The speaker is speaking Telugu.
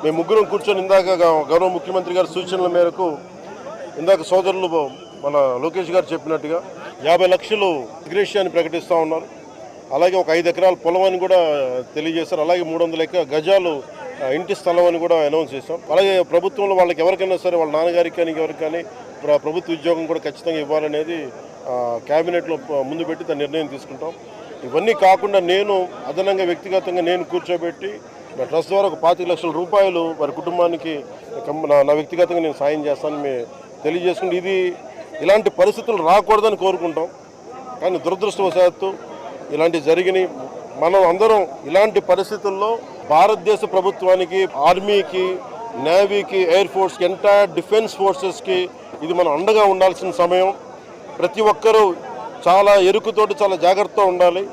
మేము ముగ్గురం కూర్చొని ఇందాక గౌరవ ముఖ్యమంత్రి గారి సూచనల మేరకు ఇందాక సోదరులు మన లోకేష్ గారు చెప్పినట్టుగా 50 లక్షలు గ్రేషియాన్ని ప్రకటిస్తూ ఉన్నారు. అలాగే ఒక 5 ఎకరాల పొలం అని కూడా తెలియజేశారు. అలాగే 300 గజాలు ఇంటి స్థలం అని కూడా అనౌన్స్ చేశాం. అలాగే ప్రభుత్వంలో వాళ్ళకి ఎవరికైనా సరే వాళ్ళ నాన్నగారికి కానీ ఎవరికి కానీ ప్రభుత్వ ఉద్యోగం కూడా ఖచ్చితంగా ఇవ్వాలనేది క్యాబినెట్లో ముందు పెట్టి దాని నిర్ణయం తీసుకుంటాం. ఇవన్నీ కాకుండా నేను అదనంగా వ్యక్తిగతంగా నేను కూర్చోబెట్టి నా ట్రస్ట్ ద్వారా ఒక 25 లక్షల రూపాయలు వారి కుటుంబానికి నా వ్యక్తిగతంగా నేను సాయం చేస్తానని తెలియజేసుకుంటే ఇలాంటి పరిస్థితులు రాకూడదని కోరుకుంటాం. కానీ దురదృష్టవశాత్తు ఇలాంటి జరిగినాయి. మనం అందరం ఇలాంటి పరిస్థితుల్లో భారతదేశ ప్రభుత్వానికి, ఆర్మీకి, నేవీకి, ఎయిర్ ఫోర్స్కి, ఎంటైర్ డిఫెన్స్ ఫోర్సెస్కి ఇది మనం అండగా ఉండాల్సిన సమయం. ప్రతి ఒక్కరూ చాలా ఎరుకుతోటి చాలా జాగ్రత్తగా ఉండాలి.